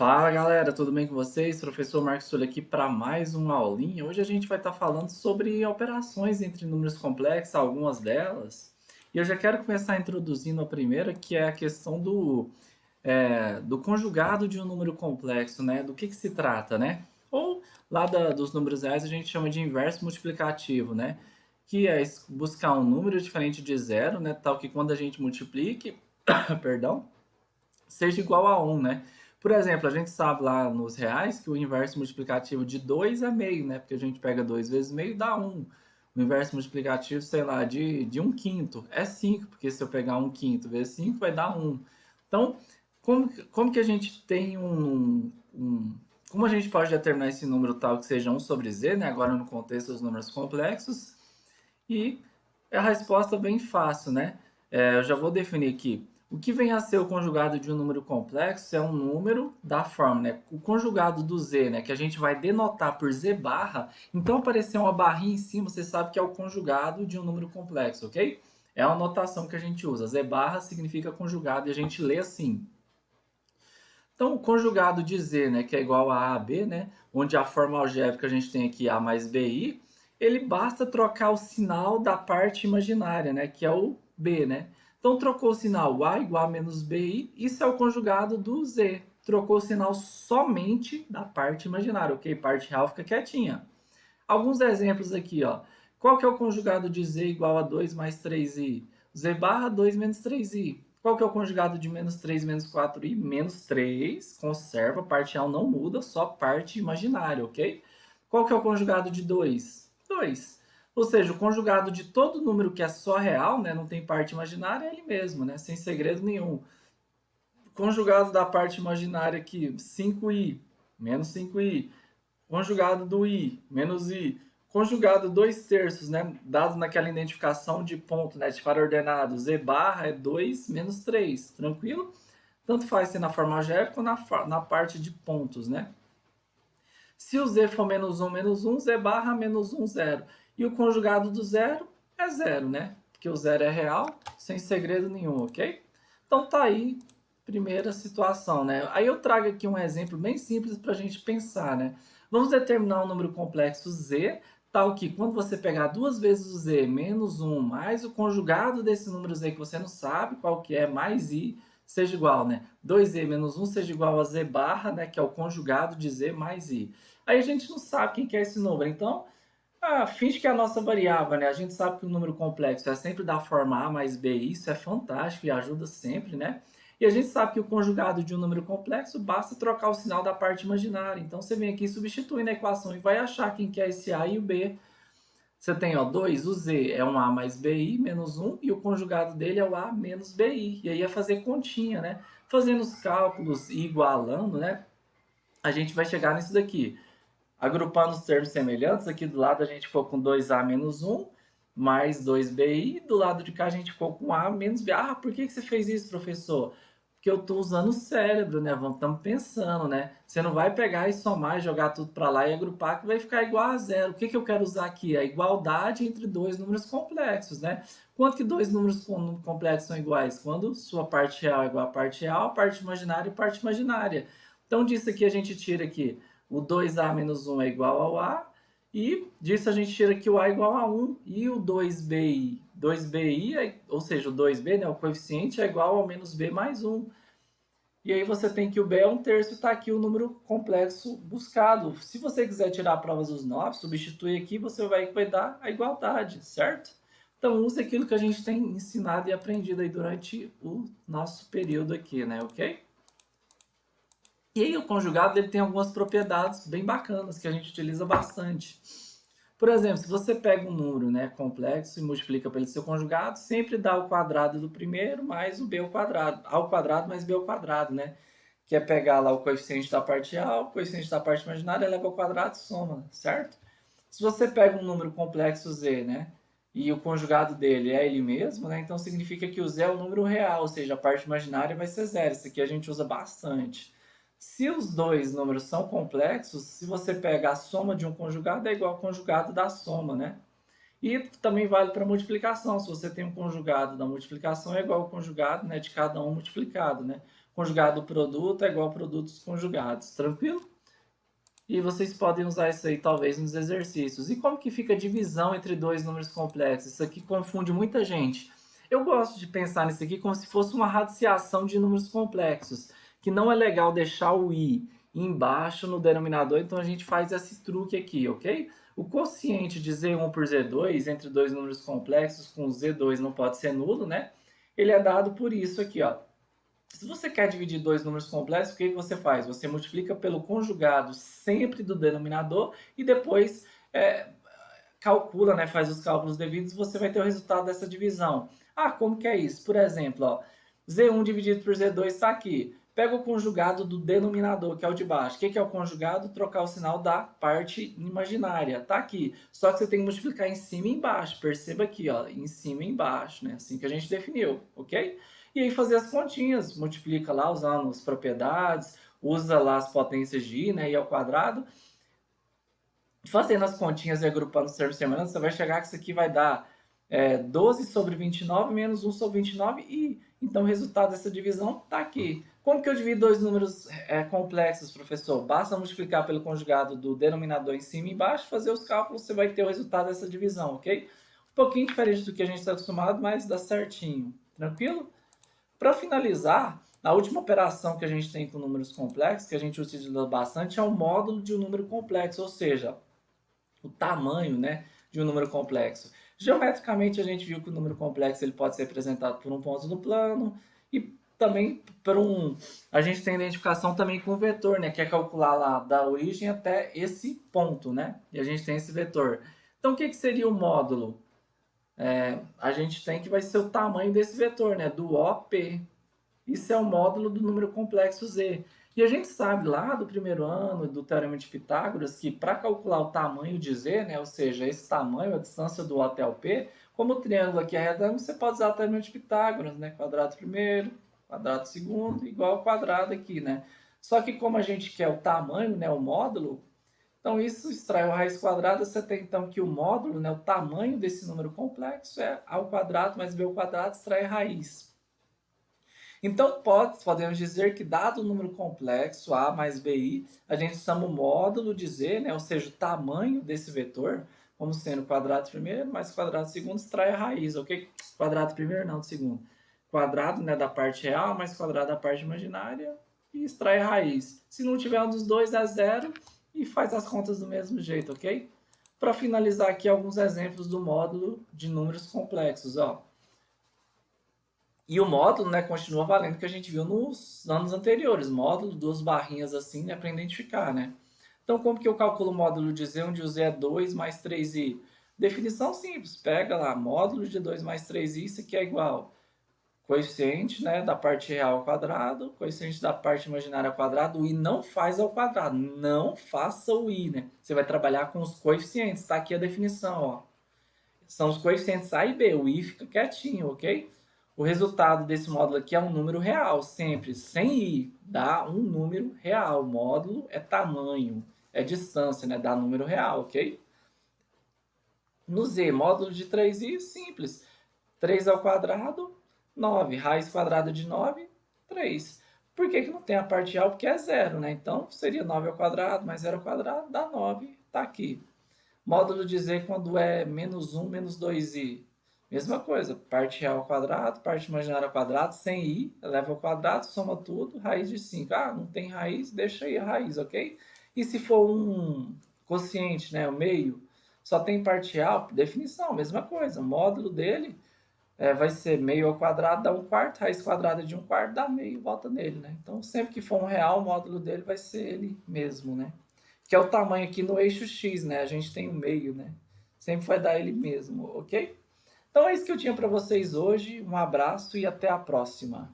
Fala galera, tudo bem com vocês? Professor Marcos Tulio aqui para mais uma aulinha. Hoje a gente vai estar falando sobre operações entre números complexos, algumas delas. E eu já quero começar introduzindo a primeira, que é a questão do conjugado de um número complexo, né? Do que se trata, né? Ou lá dos números reais a gente chama de inverso multiplicativo, né? Que é buscar um número diferente de zero, né? Tal que quando a gente multiplique, perdão, seja igual a um, né? Por exemplo, a gente sabe lá nos reais que o inverso multiplicativo de 2 é meio, né? Porque a gente pega 2 vezes meio dá 1. O inverso multiplicativo, sei lá, de 1 quinto é 5, porque se eu pegar 1 quinto vezes 5 vai dar 1. Então, como que a gente tem como a gente pode determinar esse número tal que seja 1 sobre z, né? Agora no contexto dos números complexos. E a resposta é bem fácil, né? Eu já vou definir aqui. O que vem a ser o conjugado de um número complexo é um número da forma, né? O conjugado do z, né? Que a gente vai denotar por z barra. Então, aparecer uma barrinha em cima, você sabe que é o conjugado de um número complexo, ok? É a notação que a gente usa. Z barra significa conjugado e a gente lê assim. Então, o conjugado de z, né? Que é igual a AB, né? Onde a forma algébrica a gente tem aqui A mais BI, ele basta trocar o sinal da parte imaginária, né? Que é o B, né? Então, trocou o sinal A igual a menos BI, isso é o conjugado do Z. Trocou o sinal somente da parte imaginária, ok? Parte real fica quietinha. Alguns exemplos aqui, ó. Qual que é o conjugado de Z igual a 2 mais 3i? Z barra 2 menos 3i. Qual que é o conjugado de menos 3 menos 4i? Menos 3, conserva, parte real não muda, só parte imaginária, ok? Qual que é o conjugado de 2? 2. Ou seja, o conjugado de todo número que é só real, né, não tem parte imaginária, é ele mesmo, né, sem segredo nenhum. Conjugado da parte imaginária aqui, 5i, menos 5i. Conjugado do i, menos i. Conjugado 2 terços, né? Dado naquela identificação de ponto, né? De par ordenado. Z barra é 2 menos 3. Tranquilo? Tanto faz ser na forma algébrica ou na parte de pontos, né? Se o z for menos 1, z barra menos 1, 0. E o conjugado do zero é zero, né? Porque o zero é real, sem segredo nenhum, ok? Então tá aí, primeira situação, né? Aí eu trago aqui um exemplo bem simples para a gente pensar, né? Vamos determinar um número complexo z, tal que quando você pegar duas vezes o z menos 1 mais o conjugado desse número z que você não sabe qual que é, mais i, seja igual, né? 2z menos 1 seja igual a z barra, né? Que é o conjugado de z mais i. Aí a gente não sabe quem que é esse número. Então, finge que é a nossa variável, né? A gente sabe que o número complexo é sempre da forma A mais B. Isso é fantástico e ajuda sempre, né? E a gente sabe que o conjugado de um número complexo basta trocar o sinal da parte imaginária. Então, você vem aqui e substitui na equação e vai achar quem que é esse A e o B. Você tem, ó, 2, o Z é um A mais BI menos 1 e o conjugado dele é o A menos BI. E aí é fazer continha, né? Fazendo os cálculos e igualando, né? A gente vai chegar nisso daqui. Agrupando os termos semelhantes, aqui do lado a gente ficou com 2A menos 1, mais 2BI, do lado de cá a gente ficou com A menos B. Ah, por que você fez isso, professor? Porque eu estou usando o cérebro, né? Estamos pensando, né? Você não vai pegar e somar, jogar tudo para lá e agrupar que vai ficar igual a zero. O que eu quero usar aqui? A igualdade entre dois números complexos, né? Quanto que dois números complexos são iguais? Quando sua parte real é igual a parte imaginária e parte imaginária. Então, disso aqui a gente tira aqui o 2A menos 1 é igual ao A, e disso a gente tira aqui o A igual a 1, e o 2BI, 2BI, ou seja, o 2B, né, o coeficiente é igual ao menos B mais 1. E aí você tem que o B é 1 terço, está aqui o número complexo buscado. Se você quiser tirar provas dos 9, substitui aqui, você vai dar a igualdade, certo? Então, use aquilo que a gente tem ensinado e aprendido aí durante o nosso período aqui, né, ok? E aí o conjugado ele tem algumas propriedades bem bacanas que a gente utiliza bastante. Por exemplo, se você pega um número, né, complexo e multiplica pelo seu conjugado, sempre dá o quadrado do primeiro mais o b ao quadrado mais b ao quadrado, né? Que é pegar lá o coeficiente da parte real, o coeficiente da parte imaginária, eleva ao quadrado e soma, certo? Se você pega um número complexo z, né, e o conjugado dele é ele mesmo, né, então significa que o z é o número real, ou seja, a parte imaginária vai ser zero. Isso aqui a gente usa bastante. Se os dois números são complexos, se você pega a soma de um conjugado, é igual ao conjugado da soma, né? E também vale para multiplicação. Se você tem um conjugado da multiplicação, é igual ao conjugado, né, de cada um multiplicado, né? conjugado do produto é igual a produtos conjugados, tranquilo? E vocês podem usar isso aí talvez nos exercícios. E como que fica a divisão entre dois números complexos? Isso aqui confunde muita gente. Eu gosto de pensar nisso aqui como se fosse uma radiciação de números complexos, que não é legal deixar o i embaixo no denominador, então a gente faz esse truque aqui, ok? O quociente de z1 por z2 entre dois números complexos com z2 não pode ser nulo, né? Ele é dado por isso aqui, ó. Se você quer dividir dois números complexos, o que você faz? Você multiplica pelo conjugado sempre do denominador e depois calcula, né, faz os cálculos devidos, você vai ter o resultado dessa divisão. Ah, como que é isso? Por exemplo, ó, Z1 dividido por Z2 está aqui. Pega o conjugado do denominador, que é o de baixo. O que é o conjugado? Trocar o sinal da parte imaginária. Está aqui. Só que você tem que multiplicar em cima e embaixo. Perceba aqui, ó, em cima e embaixo, né? Assim que a gente definiu, ok? E aí fazer as continhas. Multiplica lá usando as propriedades, usa lá as potências de i, né, i ao quadrado. Fazendo as continhas e agrupando os termos semelhantes, você vai chegar que isso aqui vai dar 12 sobre 29 menos 1 sobre 29 e então o resultado dessa divisão está aqui. Como que eu divido dois números complexos, professor? Basta multiplicar pelo conjugado do denominador em cima e embaixo, fazer os cálculos, você vai ter o resultado dessa divisão, ok? Um pouquinho diferente do que a gente está acostumado, mas dá certinho. Tranquilo? Para finalizar, a última operação que a gente tem com números complexos, que a gente utiliza bastante, é o módulo de um número complexo, ou seja, o tamanho, né, de um número complexo. Geometricamente, a gente viu que o número complexo ele pode ser representado por um ponto no plano e também por a gente tem identificação também com o vetor, né, que é calcular lá da origem até esse ponto, né, e a gente tem esse vetor. Então, o que seria o módulo? A gente tem que vai ser o tamanho desse vetor, né, do OP. Isso é o módulo do número complexo Z. E a gente sabe lá do primeiro ano do Teorema de Pitágoras que para calcular o tamanho de Z, né, ou seja, esse tamanho, a distância do O até o P, como o triângulo aqui é redondo, você pode usar o Teorema de Pitágoras, né, quadrado primeiro, quadrado segundo, igual ao quadrado aqui, né. Só que como a gente quer o tamanho, né, o módulo, então isso extrai o raiz quadrada, você tem então que o módulo, né, o tamanho desse número complexo é A ao quadrado mais B ao quadrado extrai a raiz. Então, podemos dizer que, dado o número complexo A mais BI, a gente chama o módulo de Z, né, ou seja, o tamanho desse vetor, como sendo quadrado primeiro mais quadrado segundo, extrai a raiz, ok? Quadrado primeiro não, do segundo. Quadrado, né, da parte real mais quadrado da parte imaginária e extrai a raiz. Se não tiver um dos dois, é zero e faz as contas do mesmo jeito, ok? Para finalizar aqui, alguns exemplos do módulo de números complexos, ó. E o módulo, né, continua valendo que a gente viu nos anos anteriores. Módulo, duas barrinhas assim, né, para identificar, né? Então, como que eu calculo o módulo de Z, onde o Z é 2 mais 3i? Definição simples. Pega lá, módulo de 2 mais 3i, isso aqui é igual coeficiente, né, da parte real ao quadrado, coeficiente da parte imaginária ao quadrado. O i não faz ao quadrado. Não faça o i, né? Você vai trabalhar com os coeficientes. Tá aqui a definição, ó. São os coeficientes a e b. O i fica quietinho, ok? O resultado desse módulo aqui é um número real, sempre, sem i, dá um número real. Módulo é tamanho, é distância, né? Dá número real, ok? No z, módulo de 3i, simples. 3 ao quadrado, 9. Raiz quadrada de 9, 3. Por que não tem a parte real? Porque é zero, né? Então, seria 9 ao quadrado mais 0 ao quadrado, dá 9, tá aqui. Módulo de z quando é menos 1, menos 2i. Mesma coisa, parte real ao quadrado, parte imaginária ao quadrado, sem i, eleva ao quadrado, soma tudo, raiz de 5. Ah, não tem raiz, deixa aí a raiz, ok? E se for um quociente, né, o meio, só tem parte real, definição, mesma coisa, o módulo dele vai ser meio ao quadrado, dá 1/4, raiz quadrada de 1/4 dá meio, volta nele, né? Então, sempre que for um real, o módulo dele vai ser ele mesmo, né? Que é o tamanho aqui no eixo x, né? A gente tem o meio, né? Sempre vai dar ele mesmo, ok? Então é isso que eu tinha para vocês hoje. Um abraço e até a próxima.